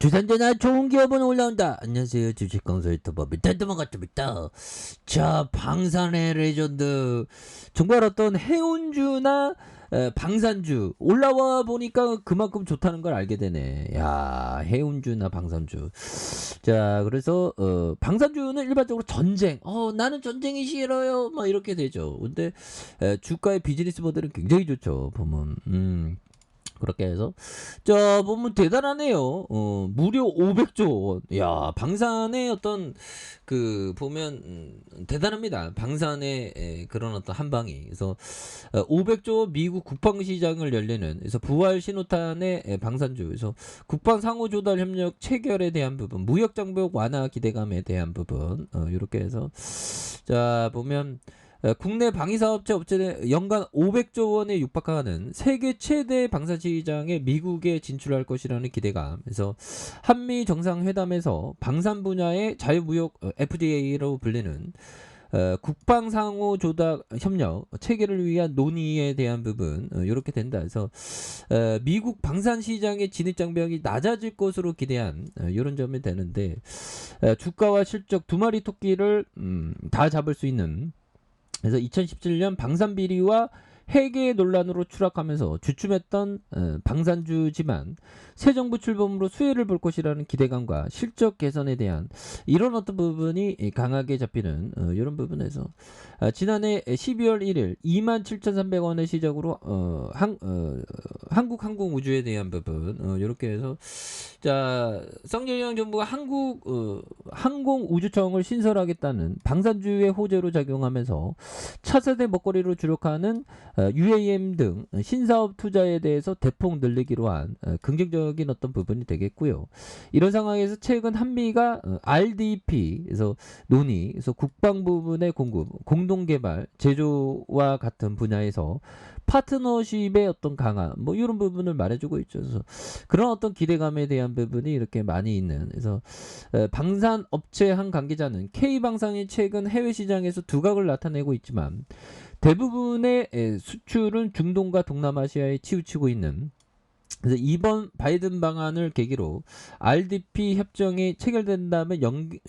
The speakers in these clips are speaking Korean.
주산전화 좋은 기업은 올라온다. 안녕하세요. 주식강사 유튜버 밑단도만 같습니다. 자, 방산의 레전드. 정말 어떤 해운주나 방산주 올라와 보니까 그만큼 좋다는 걸 알게 되네. 야, 해운주나 방산주. 자, 그래서 방산주는 일반적으로 전쟁. 나는 전쟁이 싫어요. 막 이렇게 되죠. 근데 주가의 비즈니스 모델은 굉장히 좋죠. 보면 그렇게 해서 자 보면 대단하네요. 무려 500조 원. 야, 방산의 어떤 그 보면 대단합니다. 방산의 그런 어떤 한 방이. 그래서 500조 미국 국방 시장을 열리는 그래서 부활 신호탄의 방산주. 그래서 국방 상호 조달 협력 체결에 대한 부분, 무역 장벽 완화 기대감에 대한 부분 이렇게 해서 자 보면 국내 방위사업체 업체는 연간 500조 원에 육박하는 세계 최대 방산시장에 미국에 진출할 것이라는 기대감. 그래서 한미 정상회담에서 방산 분야의 자유무역 FTA로 불리는 국방 상호 조달 협력 체계를 위한 논의에 대한 부분 이렇게 된다. 그래서 미국 방산 시장의 진입 장벽이 낮아질 것으로 기대한 이런 점이 되는데 주가와 실적 두 마리 토끼를 다 잡을 수 있는. 그래서 2017년 방산 비리와 해계 논란으로 추락하면서 주춤했던 방산주지만 새 정부 출범으로 수혜를 볼 것이라는 기대감과 실적 개선에 대한 이런 어떤 부분이 강하게 잡히는 이런 부분에서 지난해 12월 1일 27,300원의 시작으로 한국 항공우주에 대한 부분 이렇게 해서 자 쌍용영 정부가 한국 항공우주청을 신설하겠다는 방산주의 호재로 작용하면서 차세대 먹거리로 주력하는 UAM 등 신사업 투자에 대해서 대폭 늘리기로 한 긍정적인 어떤 부분이 되겠고요. 이런 상황에서 최근 한미가 RDP에서 논의, 그래서 국방 부분의 공급, 공동 개발, 제조와 같은 분야에서 파트너십의 어떤 강화, 뭐 이런 부분을 말해주고 있죠. 그래서 그런 어떤 기대감에 대한 부분이 이렇게 많이 있는. 그래서 방산 업체 한 관계자는 K 방산이 최근 해외 시장에서 두각을 나타내고 있지만 대부분의 수출은 중동과 동남아시아에 치우치고 있는. 그래서 이번 바이든 방안을 계기로 RDP 협정이 체결된다면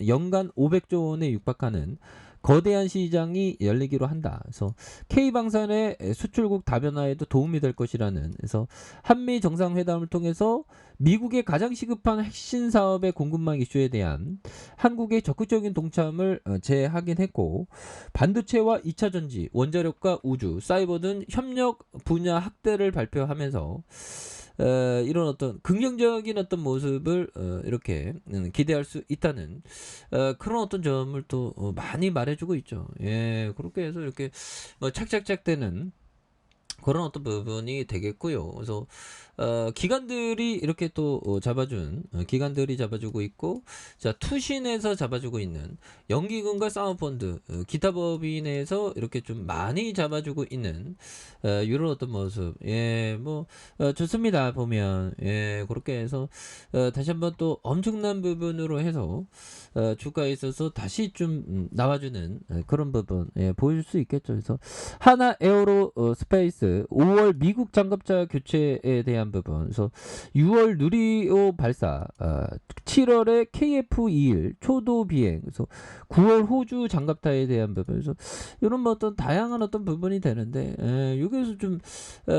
연간 500조 원에 육박하는 거대한 시장이 열리기로 한다. 그래서 K방산의 수출국 다변화에도 도움이 될 것이라는. 그래서 한미 정상회담을 통해서 미국의 가장 시급한 핵심 사업의 공급망 이슈에 대한 한국의 적극적인 동참을 재확인했고 반도체와 2차 전지, 원자력과 우주, 사이버 등 협력 분야 확대를 발표하면서 이런 어떤 긍정적인 어떤 모습을 이렇게 기대할 수 있다는 그런 어떤 점을 또 많이 말해주고 있죠. 예, 그렇게 해서 이렇게 뭐 착착착 되는 그런 어떤 부분이 되겠고요. 그래서 기관들이 이렇게 또 잡아준 기관들이 잡아주고 있고 자 투신에서 잡아주고 있는 연기금과 사모펀드 기타 법인에서 이렇게 좀 많이 잡아주고 있는 이런 어떤 모습 예뭐 좋습니다. 보면 예 그렇게 해서 다시 한번 또 엄청난 부분으로 해서 주가에 있어서 다시 좀 나와주는 그런 부분 보일 수 있겠죠. 그래서 하나 에어로 스페이스 5월 미국 장갑차 교체에 대한 부분, 그래서 6월 누리호 발사, 7월에 KF21 초도 비행, 그래서 9월 호주 장갑차에 대한 부분, 그래서 이런 뭐 어떤 다양한 어떤 부분이 되는데 여기에서 좀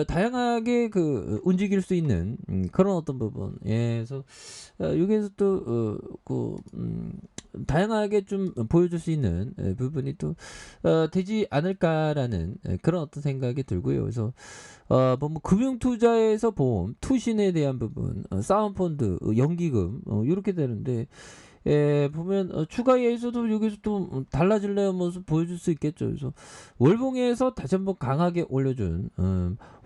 다양하게 그 움직일 수 있는 그런 어떤 부분, 그래서 여기에서 또 다양하게 좀 보여줄 수 있는 부분이 또 되지 않을까라는 그런 어떤 생각이 들고요. 그래서 뭐 금융투자에서 보험, 투신에 대한 부분, 사모펀드, 연기금 이렇게 되는데 보면 추가에서도 여기서 또 달라질래요 모습 보여줄 수 있겠죠. 그래서 월봉에서 다시 한번 강하게 올려준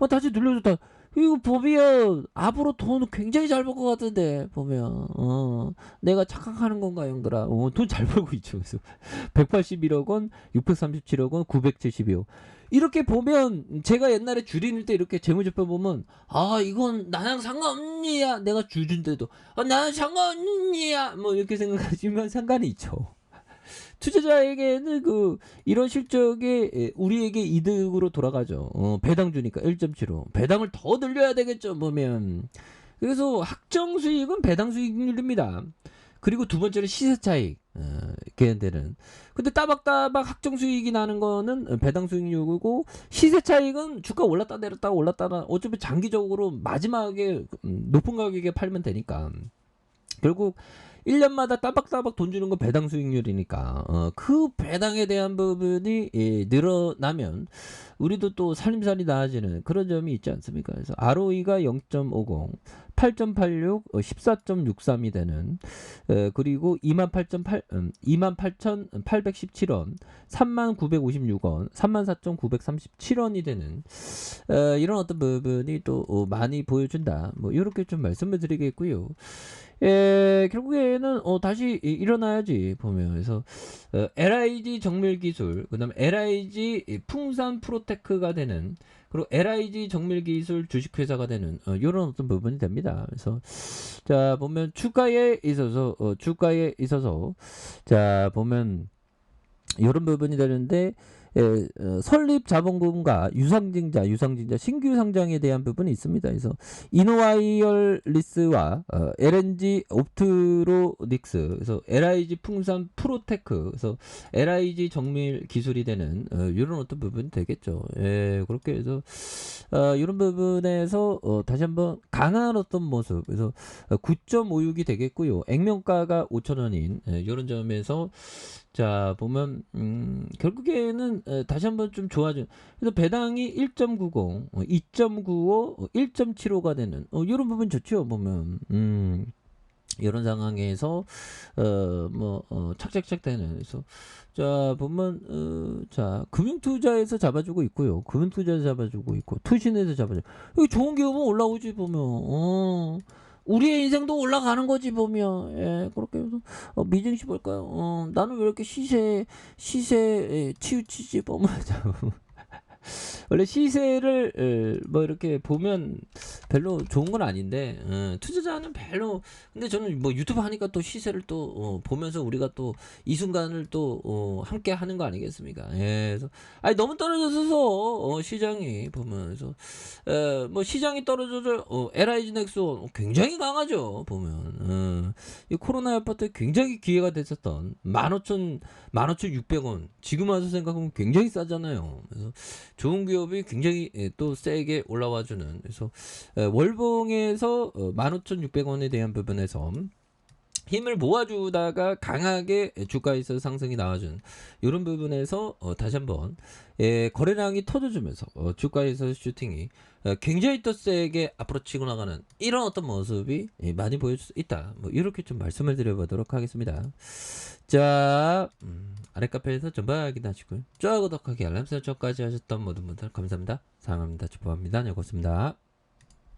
다시 눌러줬다. 이거 보면 앞으로 돈 굉장히 잘 벌 것 같은데 보면 내가 착각하는 건가 형들아. 돈 잘 벌고 있죠. 그래서 181억 원, 637억 원, 972억. 이렇게 보면 제가 옛날에 줄이는 때 이렇게 재무제표 보면 이건 나랑 상관없니야. 내가 줄인데도 나랑 상관없니야. 뭐 이렇게 생각하시면 상관이 있죠. 투자자에게는 이런 실적이 우리에게 이득으로 돌아가죠. 배당 주니까 1.75. 배당을 더 늘려야 되겠죠. 보면 그래서 확정 수익은 배당 수익률입니다. 그리고 두 번째는 시세 차익. 걔네들은. 근데 따박따박 확정 수익이 나는 거는 배당 수익률이고, 시세 차익은 주가 올랐다 내렸다 어차피 장기적으로 마지막에 높은 가격에 팔면 되니까. 결국 1년마다 따박따박 돈 주는 건 배당 수익률이니까 그 배당에 대한 부분이 늘어나면 우리도 또 살림살이 나아지는 그런 점이 있지 않습니까? 그래서 ROE가 0.50, 8.86, 14.63이 되는 그리고 28,817원, 3956원, 34,937원이 되는 이런 어떤 부분이 또 많이 보여준다. 뭐 이렇게 좀 말씀을 드리겠고요. 결국에는 다시 일어나야지 보면. 그래서 LIG 정밀기술, 그다음에 LIG 풍산 프로테크가 되는, 그리고 LIG 정밀기술 주식회사가 되는 이런 어떤 부분이 됩니다. 그래서 자 보면 주가에 있어서 자 보면 이런 부분이 되는데 설립 자본금과 유상증자 신규 상장에 대한 부분이 있습니다. 그래서 이노와이얼리스와 LNG 옵트로닉스, 그래서 LIG 풍산 프로테크, 그래서 LIG 정밀 기술이 되는 이런 어떤 부분이 되겠죠. 그렇게 해서 이런 부분에서 다시 한번 강한 어떤 모습, 그래서 9.56이 되겠고요. 액면가가 5,000원인 이런 점에서 자 보면 결국에는 다시 한번 좀 좋아진, 그래서 배당이 1.90, 2.95, 1.75가 되는 이런 부분 좋죠. 보면 이런 상황에서 착착착 되는. 그래서 자 보면 자 금융투자에서 잡아주고 있고요. 금융투자에서 잡아주고 있고, 투신에서 잡아주고, 여기 좋은 기업은 올라오지 보면. 우리의 인생도 올라가는 거지 보면. 그렇게 해서 미증시 볼까요? 나는 왜 이렇게 시세에 치우치지 보면. 원래 시세를 뭐 이렇게 보면 별로 좋은 건 아닌데 투자자는 별로. 근데 저는 뭐 유튜브 하니까 또 시세를 또 보면서 우리가 또 이 순간을 또 함께 하는 거 아니겠습니까? 그래서 아니 너무 떨어져서 시장이 보면. 그래서 뭐 시장이 떨어져서 LIG 넥스원 굉장히 강하죠 보면. 이 코로나 아파트 굉장히 기회가 됐었던 15,600원 지금 와서 생각하면 굉장히 싸잖아요. 그래서 좋은 기업이 굉장히 또 세게 올라와주는. 그래서 월봉에서 15,600원에 대한 부분에서 힘을 모아주다가 강하게 주가에 있어서 상승이 나와준 이런 부분에서 다시 한번 거래량이 터져주면서 주가에서 슈팅이 굉장히 또 세게 앞으로 치고 나가는 이런 어떤 모습이 많이 보여줄 수 있다. 뭐 이렇게 좀 말씀을 드려보도록 하겠습니다. 자 아랫카페에서 전부 확인하시고요. 좋아요, 구독하기, 알람 설정까지 하셨던 모든 분들 감사합니다. 사랑합니다. 축복합니다. 네, 고맙습니다.